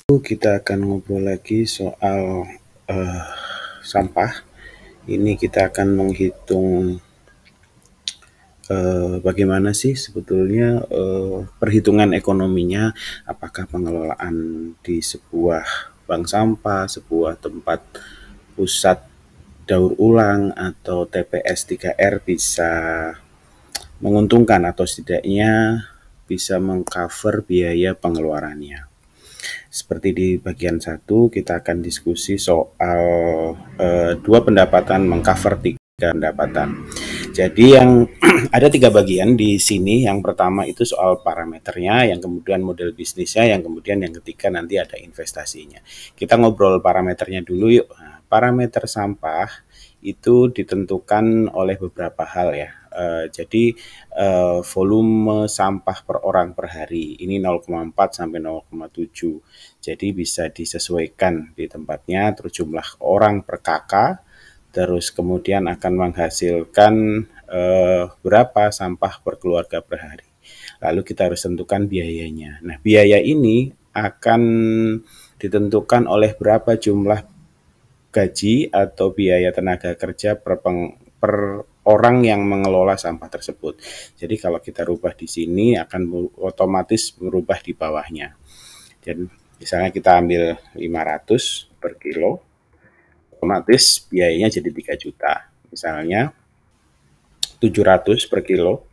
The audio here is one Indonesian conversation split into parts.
Kita akan ngobrol lagi soal sampah. Ini kita akan menghitung bagaimana sih sebetulnya perhitungan ekonominya, apakah pengelolaan di sebuah bank sampah, sebuah tempat pusat daur ulang atau TPS 3R bisa menguntungkan atau setidaknya bisa mengcover biaya pengeluarannya. Seperti di bagian 1 kita akan diskusi soal dua pendapatan mengcover tiga pendapatan. Jadi yang ada 3 bagian di sini. Yang pertama itu soal parameternya, yang kemudian model bisnisnya, yang kemudian yang ketiga nanti ada investasinya. Kita ngobrol parameternya dulu yuk. Nah, parameter sampah itu ditentukan oleh beberapa hal ya. Jadi volume sampah per orang per hari ini 0,4 sampai 0,7. Jadi bisa disesuaikan di tempatnya, terus jumlah orang per kakak, terus kemudian akan menghasilkan berapa sampah per keluarga per hari. Lalu kita harus tentukan biayanya. Nah, biaya ini akan ditentukan oleh berapa jumlah gaji atau biaya tenaga kerja per orang yang mengelola sampah tersebut. Jadi kalau kita rubah di sini akan otomatis merubah di bawahnya. Dan misalnya kita ambil 500 per kilo, otomatis biayanya jadi 3 juta. Misalnya 700 per kilo,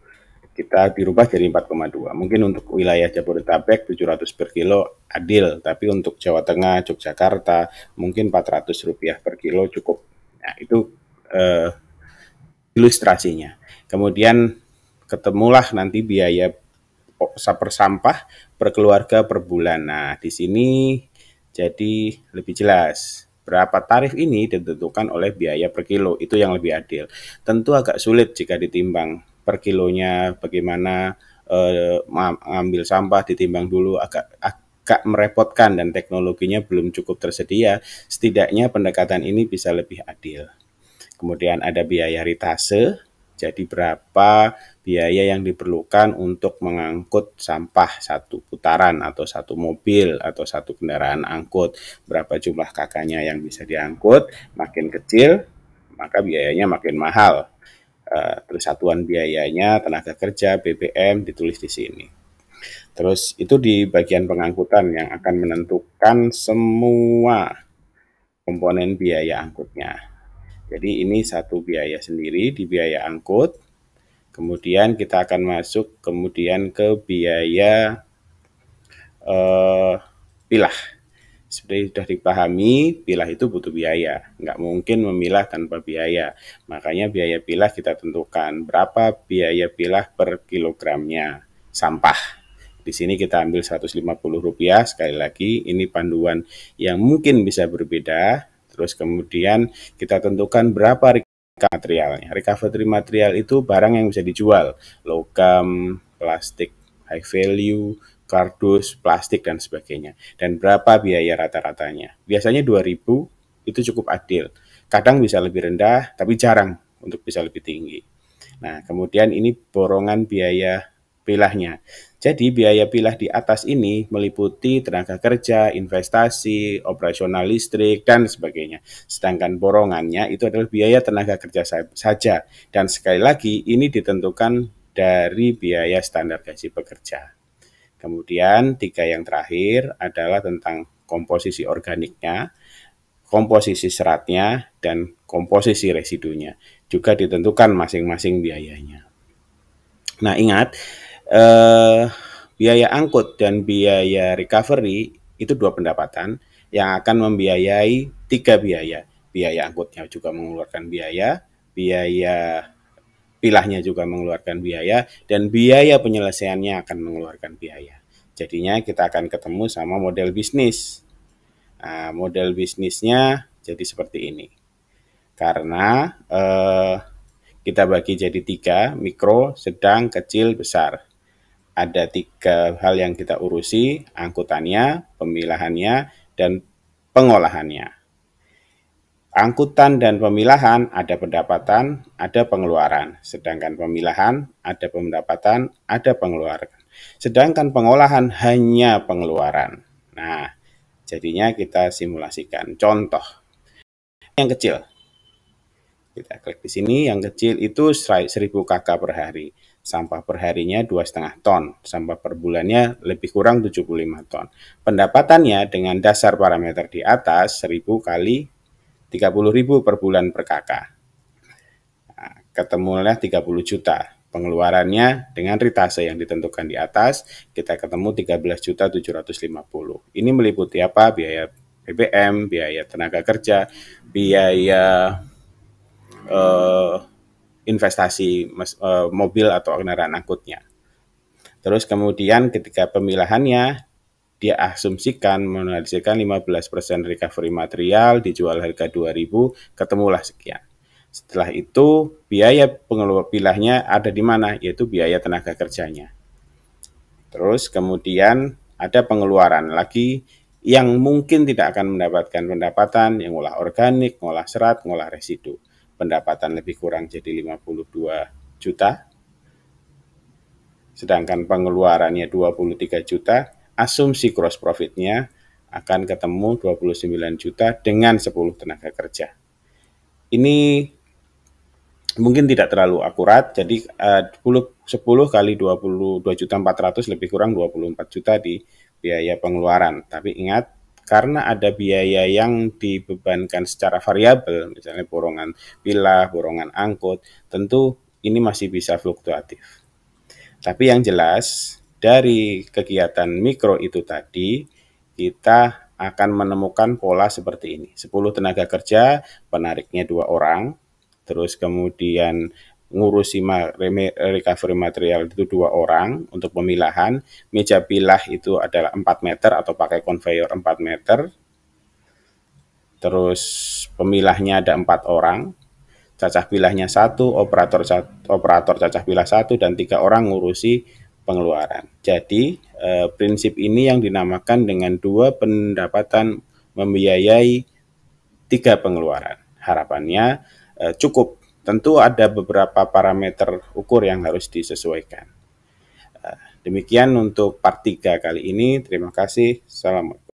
kita dirubah jadi 4,2. Mungkin untuk wilayah Jabodetabek 700 per kilo adil, tapi untuk Jawa Tengah, Yogyakarta mungkin 400 rupiah per kilo cukup. Nah, itu ilustrasinya. Kemudian ketemulah nanti biaya per sampah per keluarga per bulan. Nah, di sini jadi lebih jelas. Berapa tarif ini ditentukan oleh biaya per kilo, itu yang lebih adil. Tentu agak sulit jika ditimbang per kilonya, bagaimana mengambil sampah ditimbang dulu, agak merepotkan dan teknologinya belum cukup tersedia. Setidaknya pendekatan ini bisa lebih adil. Kemudian ada biaya ritase, jadi berapa biaya yang diperlukan untuk mengangkut sampah satu putaran atau satu mobil atau satu kendaraan angkut. Berapa jumlah kakaknya yang bisa diangkut, makin kecil maka biayanya makin mahal. Terus satuan biayanya tenaga kerja, BBM ditulis di sini. Terus itu di bagian pengangkutan yang akan menentukan semua komponen biaya angkutnya. Jadi ini satu biaya sendiri di biaya angkut. Kemudian kita akan masuk kemudian ke biaya pilah. Seperti sudah dipahami, pilah itu butuh biaya. Nggak mungkin memilah tanpa biaya. Makanya biaya pilah kita tentukan. Berapa biaya pilah per kilogramnya sampah. Di sini kita ambil Rp150. Sekali lagi, ini panduan yang mungkin bisa berbeda. Terus kemudian kita tentukan berapa materialnya. Recovery material itu barang yang bisa dijual. Logam, plastik high value, kardus, plastik, dan sebagainya. Dan berapa biaya rata-ratanya. Biasanya 2.000 itu cukup adil. Kadang bisa lebih rendah, tapi jarang untuk bisa lebih tinggi. Nah, kemudian ini borongan biaya pilahnya. Jadi biaya pilah di atas ini meliputi tenaga kerja, investasi, operasional listrik, dan sebagainya. Sedangkan borongannya itu adalah biaya tenaga kerja saja. Dan sekali lagi ini ditentukan dari biaya standar gaji pekerja. Kemudian 3 yang terakhir adalah tentang komposisi organiknya, komposisi seratnya, dan komposisi residunya. Juga ditentukan masing-masing biayanya. Nah, ingat, biaya angkut dan biaya recovery itu 2 pendapatan yang akan membiayai 3 biaya. Biaya angkutnya juga mengeluarkan biaya, biaya pilahnya juga mengeluarkan biaya, dan biaya penyelesaiannya akan mengeluarkan biaya. Jadinya kita akan ketemu sama model bisnis. Nah, model bisnisnya jadi seperti ini. Karena kita bagi jadi 3, mikro, sedang, kecil, besar. Ada 3 hal yang kita urusi, angkutannya, pemilahannya, dan pengolahannya. Angkutan dan pemilahan ada pendapatan, ada pengeluaran. Sedangkan pemilahan ada pendapatan, ada pengeluaran. Sedangkan pengolahan hanya pengeluaran. Nah, Jadinya kita simulasikan. Contoh yang kecil. Kita klik di sini, yang kecil itu 1000 kk per hari. Sampah per harinya 2,5 ton. Sampah per bulannya lebih kurang 75 ton. Pendapatannya dengan dasar parameter di atas 1000 kali 30.000 per bulan per kk. Nah, ketemulah 30 juta. Pengeluarannya dengan ritase yang ditentukan di atas, kita ketemu 13.750. Ini meliputi apa? Biaya BBM, biaya tenaga kerja, biaya investasi mobil atau kendaraan angkutnya. Terus kemudian ketika pemilahannya, dia asumsikan menandakan 15% recovery material, dijual harga 2.000, ketemulah sekian. Setelah itu biaya pengeluaran pilahnya ada di mana? Yaitu biaya tenaga kerjanya. Terus kemudian ada pengeluaran lagi yang mungkin tidak akan mendapatkan pendapatan, yang ngolah organik, ngolah serat, ngolah residu. Pendapatan lebih kurang jadi 52 juta, sedangkan pengeluarannya 23 juta, asumsi gross profit-nya akan ketemu 29 juta dengan 10 tenaga kerja. Ini mungkin tidak terlalu akurat, jadi 10 kali 22.400.000 lebih kurang 24 juta di biaya pengeluaran. Tapi ingat, karena ada biaya yang dibebankan secara variabel, misalnya borongan pilah, borongan angkut, tentu ini masih bisa fluktuatif. Tapi yang jelas, dari kegiatan mikro itu tadi, kita akan menemukan pola seperti ini. 10 tenaga kerja, penariknya 2 orang, terus kemudian ngurusi recovery material itu 2 orang untuk pemilahan, meja pilah itu adalah 4 meter atau pakai conveyor 4 meter, terus pemilahnya ada 4 orang, cacah pilahnya 1, operator cacah pilah 1, dan 3 orang ngurusi pengeluaran. Jadi prinsip ini yang dinamakan dengan 2 pendapatan membiayai 3 pengeluaran. Harapannya cukup. Tentu ada beberapa parameter ukur yang harus disesuaikan. Demikian untuk part 3 kali ini. Terima kasih. Assalamualaikum.